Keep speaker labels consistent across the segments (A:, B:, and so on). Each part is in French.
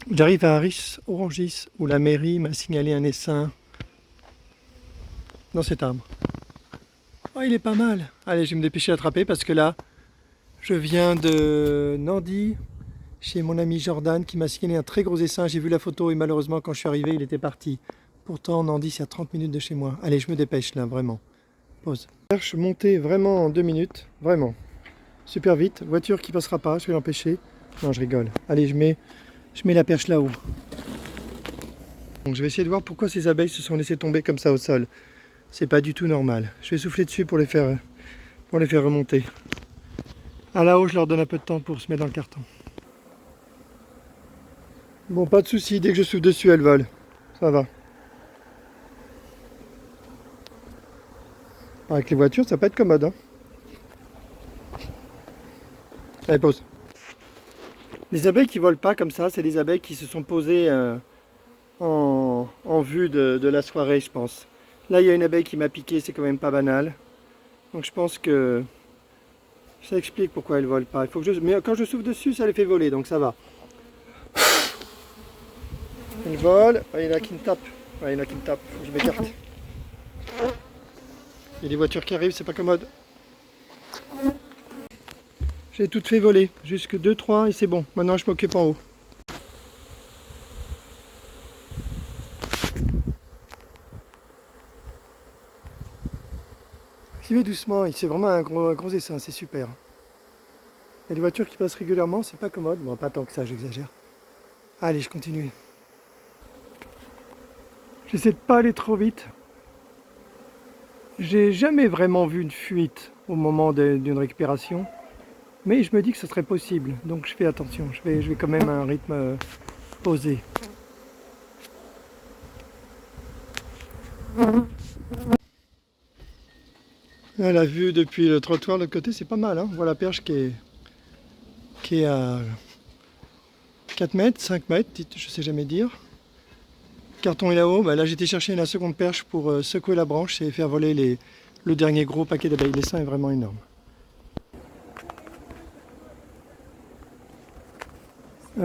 A: J'arrive à Aris-Orangis où la mairie m'a signalé un essaim dans cet arbre. Oh, il est pas mal. Allez, je vais me dépêcher d'attraper parce que là, je viens de Nandi, chez mon ami Jordan qui m'a signalé un très gros essaim. J'ai vu la photo et malheureusement, quand je suis arrivé, il était parti. Pourtant, Nandi, c'est à 30 minutes de chez moi. Allez, je me dépêche là, vraiment. Pause. Perche montée vraiment en 2 minutes, vraiment. Super vite. Voiture qui passera pas, je vais l'empêcher. Non, je rigole. Allez, je mets la perche là-haut. Donc, je vais essayer de voir pourquoi ces abeilles se sont laissées tomber comme ça au sol. C'est pas du tout normal. Je vais souffler dessus pour les faire remonter. À là-haut, je leur donne un peu de temps pour se mettre dans le carton. Bon, pas de souci, dès que je souffle dessus, elles volent. Ça va. Avec les voitures, ça peut être commode. Hein. Allez, pause. Les abeilles qui volent pas comme ça, c'est des abeilles qui se sont posées en vue de la soirée, je pense. Là, il y a une abeille qui m'a piqué, c'est quand même pas banal. Donc je pense que ça explique pourquoi elles volent pas. Mais quand je souffle dessus, ça les fait voler, donc ça va. Elles volent. Ah, il y en a qui me tapent. Ah, il y en a qui me tapent. Faut que je m'écarte. Il y a des voitures qui arrivent, c'est pas commode. J'ai toutes fait voler. Jusque 2, 3 et c'est bon. Maintenant, je m'occupe en haut. J'y vais doucement. C'est vraiment un gros essaim. C'est super. Il y a des voitures qui passent régulièrement. C'est pas commode. Bon, pas tant que ça, j'exagère. Allez, je continue. J'essaie de pas aller trop vite. J'ai jamais vraiment vu une fuite au moment d'une récupération. Mais je me dis que ce serait possible. Donc je fais attention. Je vais quand même à un rythme posé. La vue depuis le trottoir de l'autre côté, c'est pas mal. Hein. On voit la perche qui est à 4 mètres, 5 mètres, je sais jamais dire. Le carton est là-haut. Bah, là, j'étais chercher la seconde perche pour secouer la branche et faire voler le dernier gros paquet d'abeilles. L'essaim est vraiment énorme.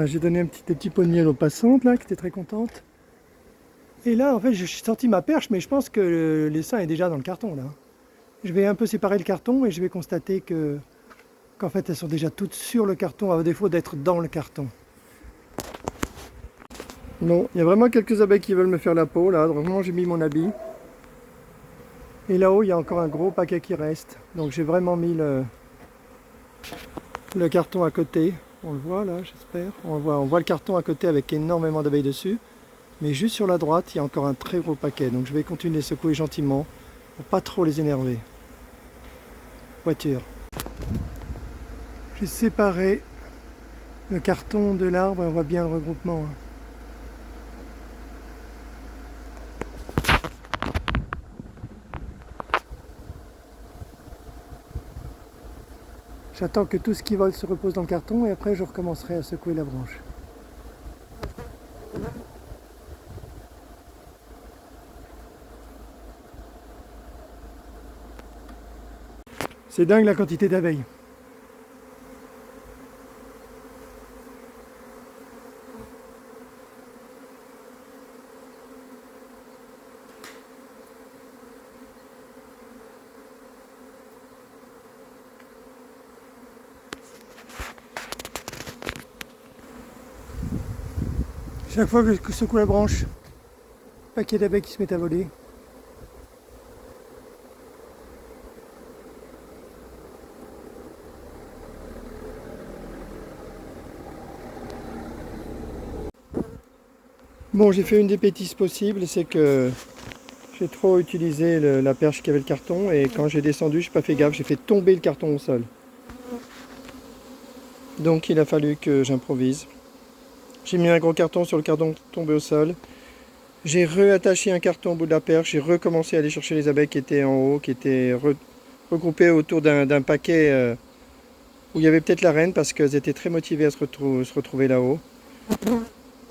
A: J'ai donné des petits pots de miel aux passantes là, qui étaient très contentes. Et là, en fait, j'ai sorti ma perche, mais je pense que l'essaim est déjà dans le carton là. Je vais un peu séparer le carton et je vais constater qu'en fait, elles sont déjà toutes sur le carton, à défaut d'être dans le carton. Bon, il y a vraiment quelques abeilles qui veulent me faire la peau là. Vraiment, j'ai mis mon habit. Et là-haut, il y a encore un gros paquet qui reste. Donc j'ai vraiment mis le carton à côté. On le voit là, j'espère. On voit le carton à côté avec énormément d'abeilles dessus. Mais juste sur la droite, il y a encore un très gros paquet. Donc je vais continuer de secouer gentiment pour pas trop les énerver. Voiture. J'ai séparé le carton de l'arbre et on voit bien le regroupement. J'attends que tout ce qui vole se repose dans le carton et après je recommencerai à secouer la branche. C'est dingue la quantité d'abeilles. Chaque fois que je secoue la branche, paquet d'abeilles qui se mettent à voler. Bon, j'ai fait une des bêtises possibles, c'est que j'ai trop utilisé la perche qui avait le carton et quand j'ai descendu, je n'ai pas fait gaffe, j'ai fait tomber le carton au sol. Donc il a fallu que j'improvise. J'ai mis un gros carton sur le carton tombé au sol. J'ai réattaché un carton au bout de la perche, j'ai recommencé à aller chercher les abeilles qui étaient en haut, qui étaient regroupées autour d'un paquet où il y avait peut-être la reine parce qu'elles étaient très motivées à se retrouver là-haut.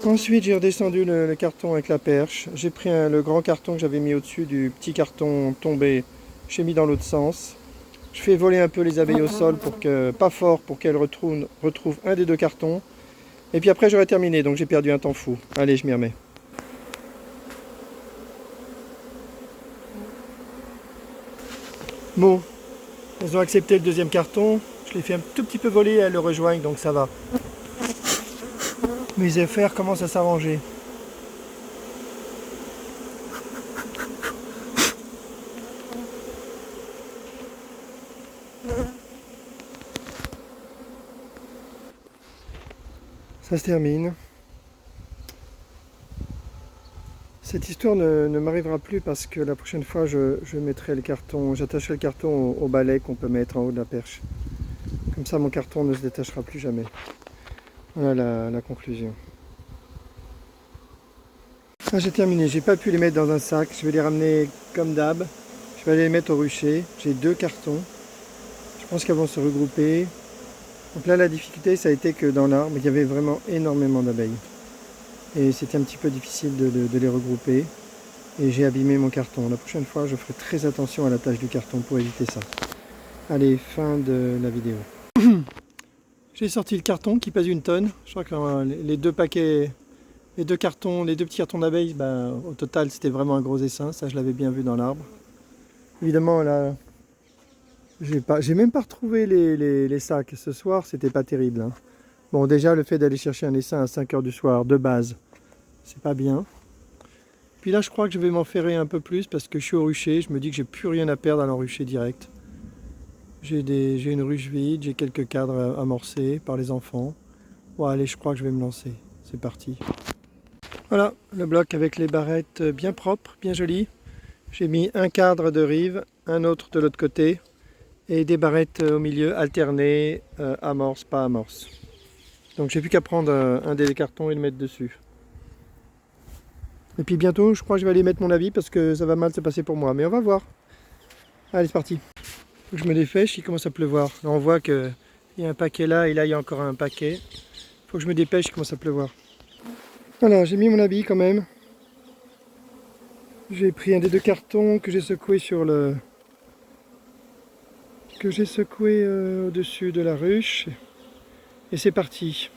A: Ensuite, j'ai redescendu le carton avec la perche. J'ai pris le grand carton que j'avais mis au-dessus du petit carton tombé. J'ai mis dans l'autre sens. Je fais voler un peu les abeilles au sol, pas fort, pour qu'elles retrouvent un des deux cartons. Et puis après j'aurai terminé, donc j'ai perdu un temps fou. Allez, je m'y remets. Bon, elles ont accepté le deuxième carton. Je l'ai fait un tout petit peu voler et elles le rejoignent, donc ça va. Mes affaires commencent à s'arranger. Ça se termine. Cette histoire ne m'arrivera plus parce que la prochaine fois je mettrai le carton, j'attacherai le carton au balai qu'on peut mettre en haut de la perche. Comme ça mon carton ne se détachera plus jamais. Voilà la conclusion. Ah, j'ai terminé, j'ai pas pu les mettre dans un sac, je vais les ramener comme d'hab. Je vais aller les mettre au rucher. J'ai 2 cartons. Je pense qu'elles vont se regrouper. Donc là la difficulté ça a été que dans l'arbre il y avait vraiment énormément d'abeilles. Et c'était un petit peu difficile de les regrouper. Et j'ai abîmé mon carton. La prochaine fois je ferai très attention à la tâche du carton pour éviter ça. Allez, fin de la vidéo. J'ai sorti le carton qui pèse 1 tonne. Je crois que les 2 paquets, les 2 cartons, les 2 petits cartons d'abeilles, au total c'était vraiment un gros essaim. Ça je l'avais bien vu dans l'arbre. Évidemment là, j'ai même pas retrouvé les sacs. Ce soir c'était pas terrible. Hein. Bon, déjà le fait d'aller chercher un essaim à 5 h du soir de base, c'est pas bien. Puis là je crois que je vais m'en ferrer un peu plus parce que je suis au rucher. Je me dis que j'ai plus rien à perdre à l'en rucher direct. J'ai une ruche vide, j'ai quelques cadres amorcés par les enfants. Bon allez, je crois que je vais me lancer. C'est parti. Voilà, le bloc avec les barrettes bien propres, bien jolies. J'ai mis un cadre de rive, un autre de l'autre côté. Et des barrettes au milieu, alternées, amorce, pas amorce. Donc j'ai plus qu'à prendre un des cartons et le mettre dessus. Et puis bientôt, je crois que je vais aller mettre mon avis parce que ça va mal se passer pour moi. Mais on va voir. Allez, c'est parti. Faut que je me dépêche, il commence à pleuvoir. Là, on voit qu'il y a un paquet là et là, il y a encore un paquet. Faut que je me dépêche, il commence à pleuvoir. Voilà, j'ai mis mon habit quand même. J'ai pris un des 2 cartons que j'ai secoué sur le... que j'ai secoué au-dessus de la ruche. Et c'est parti.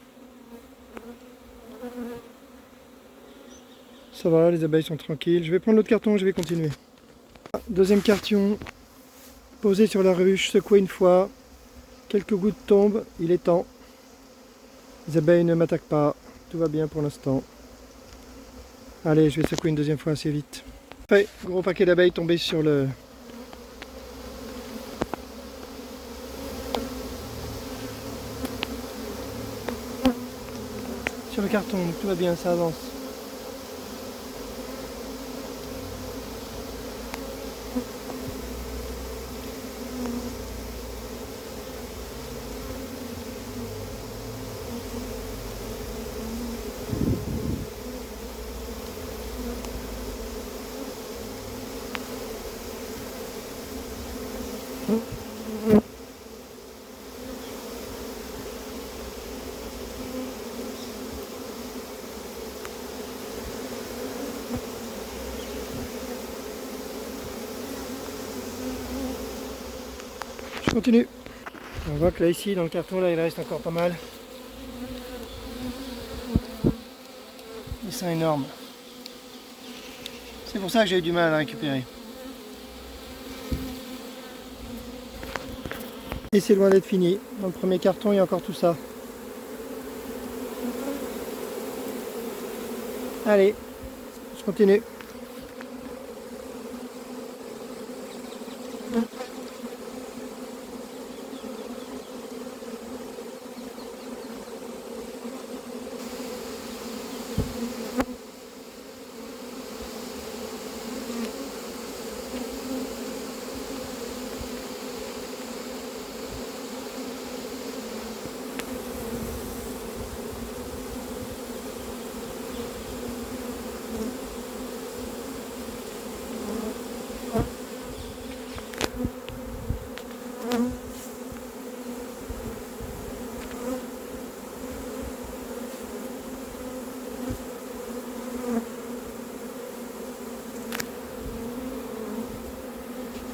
A: Ça va, les abeilles sont tranquilles. Je vais prendre l'autre carton, je vais continuer. Deuxième carton. Posé sur la ruche, secoué une fois. Quelques gouttes tombent, il est temps. Les abeilles ne m'attaquent pas. Tout va bien pour l'instant. Allez, je vais secouer une deuxième fois assez vite. Fait, gros paquet d'abeilles tombé sur le... sur le carton, tout va bien, ça avance. Je continue. On voit que là ici dans le carton là il reste encore pas mal. Ils sont énormes. C'est pour ça que j'ai eu du mal à récupérer. Et c'est loin d'être fini. Dans le premier carton il y a encore tout ça. Allez, je continue.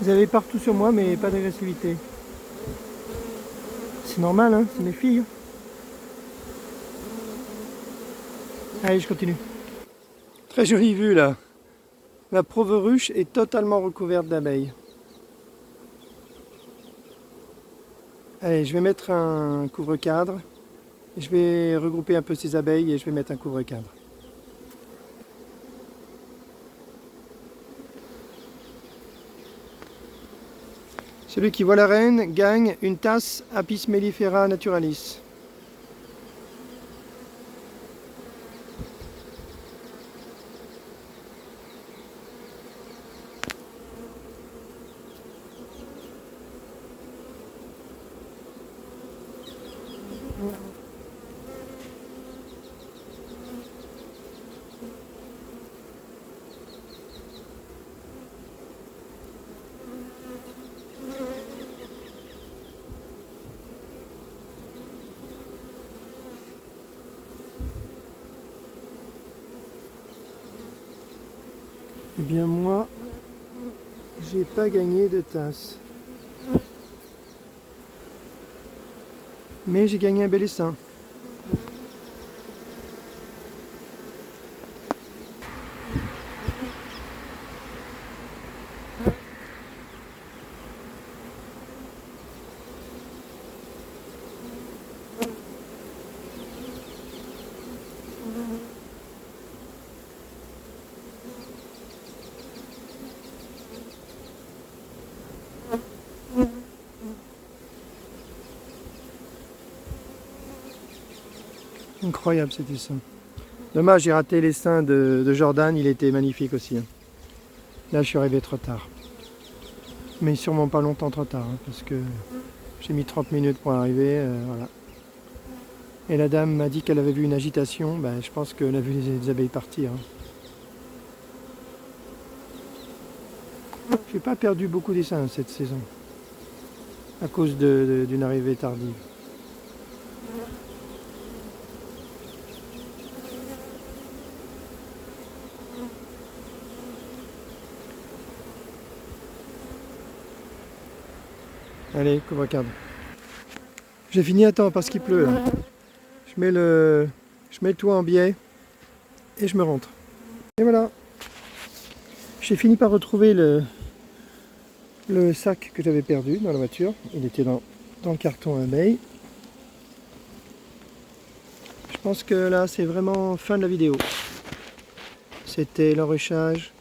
A: Vous avez partout sur moi, mais pas d'agressivité. C'est normal, hein, c'est mes filles. Allez, je continue. Très jolie vue là. La pauvre ruche est totalement recouverte d'abeilles. Allez, je vais mettre un couvre-cadre. Je vais regrouper un peu ces abeilles et je vais mettre un couvre-cadre. Celui qui voit la reine gagne une tasse Apis mellifera naturalis. Eh bien moi, j'ai pas gagné de tasse. Mais j'ai gagné un bel essaim. Incroyable cet essaim. Dommage, j'ai raté l'essaim de Jordan, il était magnifique aussi. Là, je suis arrivé trop tard. Mais sûrement pas longtemps trop tard, parce que j'ai mis 30 minutes pour arriver. Voilà. Et la dame m'a dit qu'elle avait vu une agitation. Ben, je pense qu'elle a vu les abeilles partir. J'ai pas perdu beaucoup d'essaims cette saison, à cause d'une arrivée tardive. Allez, couvre-cadre. J'ai fini à temps parce qu'il pleut là. Je mets le toit en biais et je me rentre. Et voilà. J'ai fini par retrouver le sac que j'avais perdu dans la voiture. Il était dans le carton à abeilles. Je pense que là c'est vraiment fin de la vidéo. C'était l'enrichage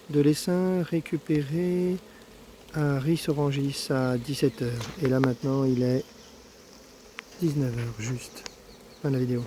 A: de l'essaim récupéré à Ris-Orangis à 17 h. Et là maintenant il est 19 h juste. Fin de la vidéo.